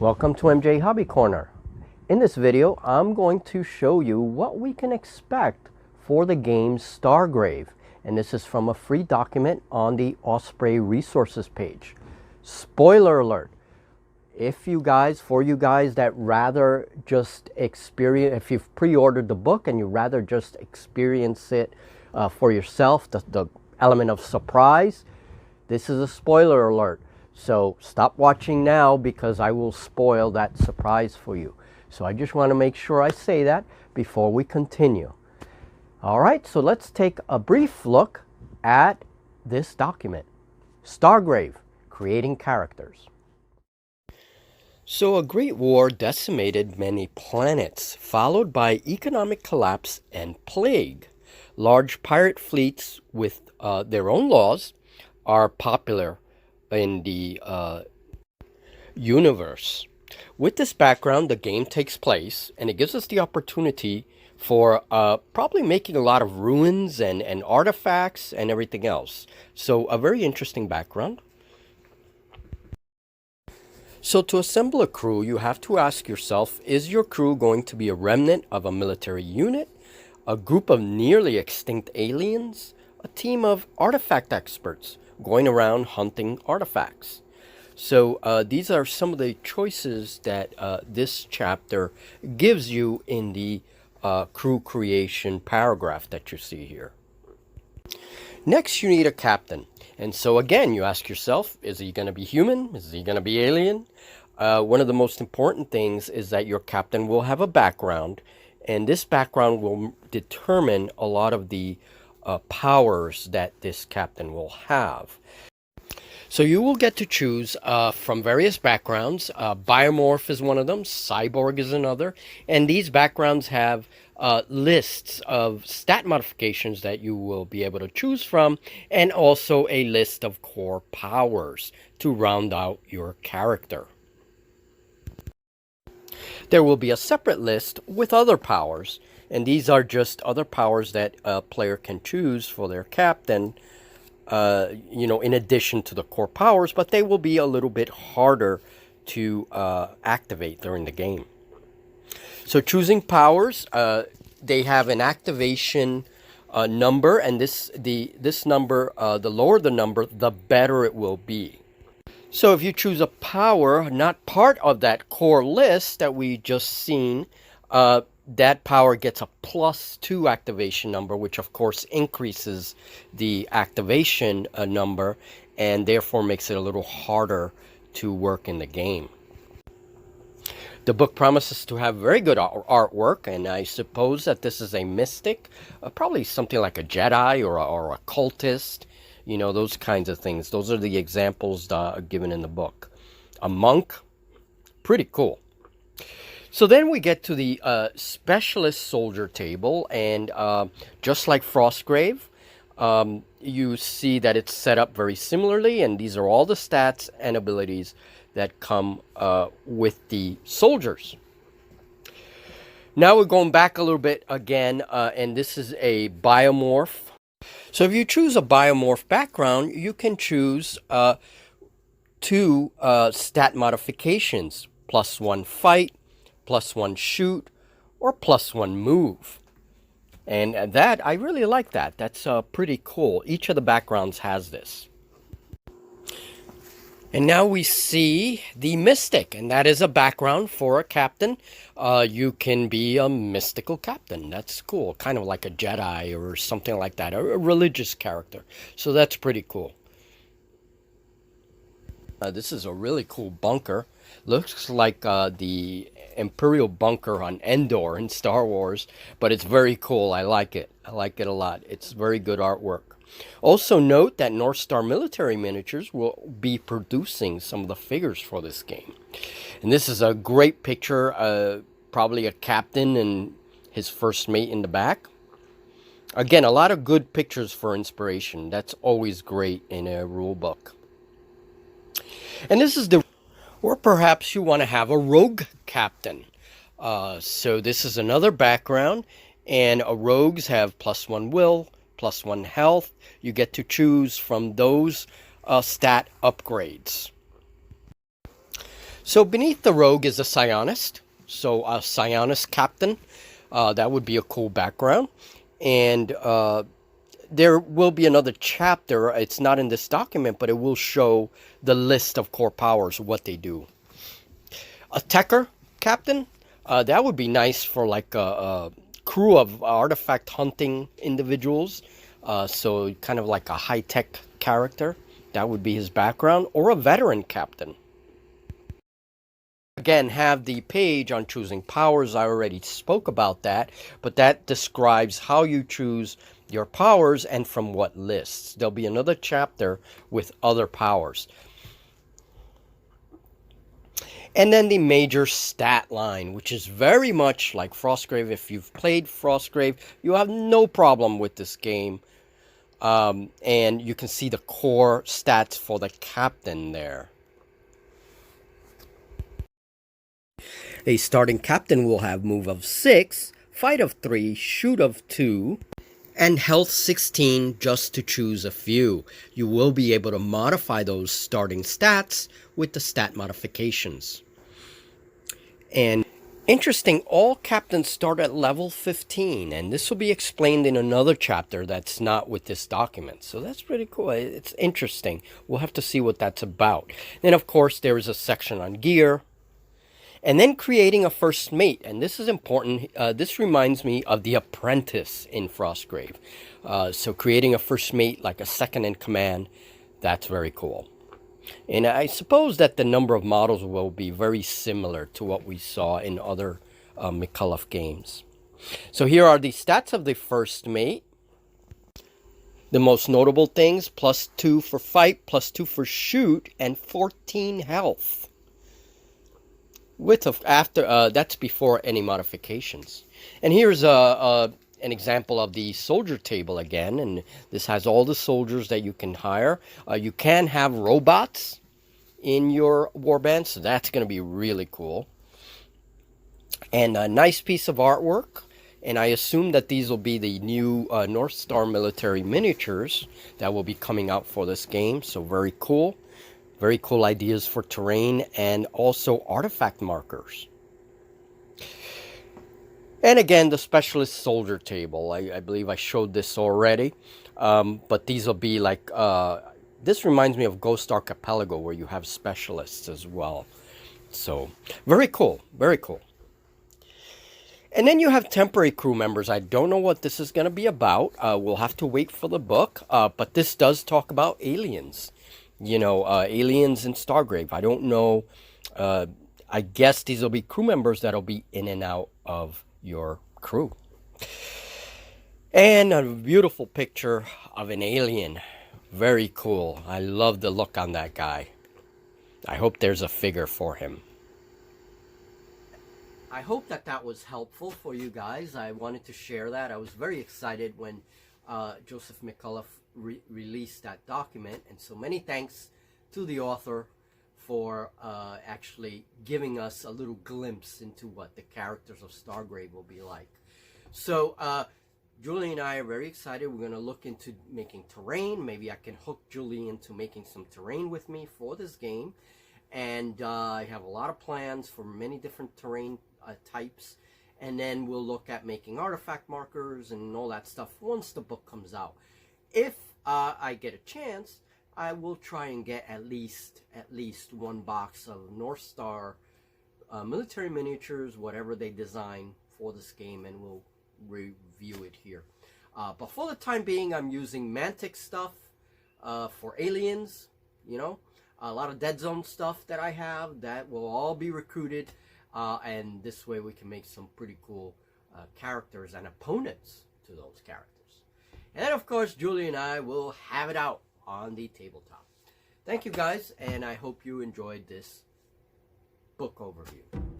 Welcome to MJ Hobby Corner. In this video, I'm going to show you what we can expect for the game Stargrave. And this is from a free document on the Osprey resources page. Spoiler alert. For you guys that rather just experience, if you've pre-ordered the book and you rather just experience it for yourself, the element of surprise, this is a spoiler alert. So stop watching now because I will spoil that surprise for you. So I just want to make sure I say that before we continue. All right, so let's take a brief look at this document. Stargrave, Creating Characters. So a great war decimated many planets, followed by economic collapse and plague. Large pirate fleets with their own laws are popular in the universe. With this background, the game takes place, and it gives us the opportunity for probably making a lot of ruins and artifacts and everything else. So a very interesting background. So to assemble a crew, you have to ask yourself, is your crew going to be a remnant of a military unit, a group of nearly extinct aliens, a team of artifact experts going around hunting artifacts? So these are some of the choices that this chapter gives you in the crew creation paragraph that you see here. Next, you need a captain. And so again, you ask yourself, is he going to be human? Is he going to be alien? One of the most important things is that your captain will have a background, and this background will determine a lot of the powers that this captain will have. So you will get to choose from various backgrounds. Biomorph is one of them, cyborg is another, and these backgrounds have lists of stat modifications that you will be able to choose from, and also a list of core powers to round out your character. There will be a separate list with other powers, and these are just other powers that a player can choose for their captain, in addition to the core powers, but they will be a little bit harder to activate during the game. So choosing powers, they have an activation number, and this number, the lower the number, the better it will be. So if you choose a power not part of that core list that we just seen, that power gets a +2 activation number, which of course increases the activation number and therefore makes it a little harder to work in the game. The book promises to have very good artwork, and I suppose that this is a mystic, probably something like a Jedi or a cultist, those kinds of things. Those are the examples given in the book. A monk, pretty cool. So then we get to the specialist soldier table, and just like Frostgrave, you see that it's set up very similarly, and these are all the stats and abilities that come with the soldiers. Now we're going back a little bit again, and this is a biomorph. So if you choose a biomorph background, you can choose 2 stat modifications, +1 fight, +1 shoot, or +1 move. And that, I really like that. That's pretty cool. Each of the backgrounds has this. And now we see the mystic, and that is a background for a captain. You can be a mystical captain. That's cool. Kind of like a Jedi or something like that, a religious character. So that's pretty cool. This is a really cool bunker. Looks like the Imperial bunker on Endor in Star Wars, but it's very cool. I like it. I like it a lot. It's very good artwork. Also note that North Star Military Miniatures will be producing some of the figures for this game. And this is a great picture, probably a captain and his first mate in the back. Again, a lot of good pictures for inspiration. That's always great in a rule book. And this is or perhaps you want to have a rogue captain. So this is another background, and rogues have +1 will, +1 health. You get to choose from those stat upgrades. So beneath the rogue is a Scionist. So a Scionist captain. That would be a cool background. And there will be another chapter. It's not in this document, but it will show the list of core powers, what they do. A Techer captain. That would be nice for like a crew of artifact hunting individuals. So kind of like a high-tech character. That would be his background. Or a veteran captain. Again, have the page on choosing powers. I already spoke about that, but that describes how you choose your powers and from what lists. There'll be another chapter with other powers. And then the major stat line, which is very much like Frostgrave. If you've played Frostgrave, you have no problem with this game. And you can see the core stats for the captain there. A starting captain will have move of 6, fight of 3, shoot of 2, and health 16 just to choose a few. You will be able to modify those starting stats with the stat modifications. And interesting, all captains start at level 15, and this will be explained in another chapter that's not with this document. So that's pretty cool. It's interesting. We'll have to see what that's about. Then, of course, there is a section on gear. And then creating a first mate. And this is important. This reminds me of The Apprentice in Frostgrave. So creating a first mate, like a second in command, that's very cool. And I suppose that the number of models will be very similar to what we saw in other McCullough games. So here are the stats of the first mate. The most notable things: +2 for fight, +2 for shoot, and 14 health. That's before any modifications. And here's an example of the soldier table again, and this has all the soldiers that you can hire. You can have robots in your warband, so that's going to be really cool. And a nice piece of artwork, and I assume that these will be the new North Star military miniatures that will be coming out for this game, so very cool. Very cool ideas for terrain and also artifact markers. And again, the specialist soldier table. I believe I showed this already. But these will be like, this reminds me of Ghost Archipelago, where you have specialists as well. So, very cool. Very cool. And then you have temporary crew members. I don't know what this is going to be about. We'll have to wait for the book. But this does talk about aliens. You know, aliens in Stargrave. I don't know. I guess these will be crew members that'll be in and out of your crew. And a beautiful picture of an alien. Very cool. I love the look on that guy. I hope there's a figure for him. I hope that was helpful for you guys. I wanted to share that. I was very excited when Joseph McCullough released that document, and so many thanks to the author for actually giving us a little glimpse into what the characters of Stargrave will be like. So Julie and I are very excited. We're going to look into making terrain. Maybe I can hook Julie into making some terrain with me for this game. And I have a lot of plans for many different terrain types. And then we'll look at making artifact markers and all that stuff once the book comes out. If I get a chance, I will try and get at least one box of North Star military miniatures, whatever they design for this game, and we'll review it here. But for the time being, I'm using Mantic stuff for aliens, you know, a lot of Dead Zone stuff that I have that will all be recruited, and this way we can make some pretty cool characters and opponents to those characters. And then, of course, Julie and I will have it out on the tabletop. Thank you, guys, and I hope you enjoyed this book overview.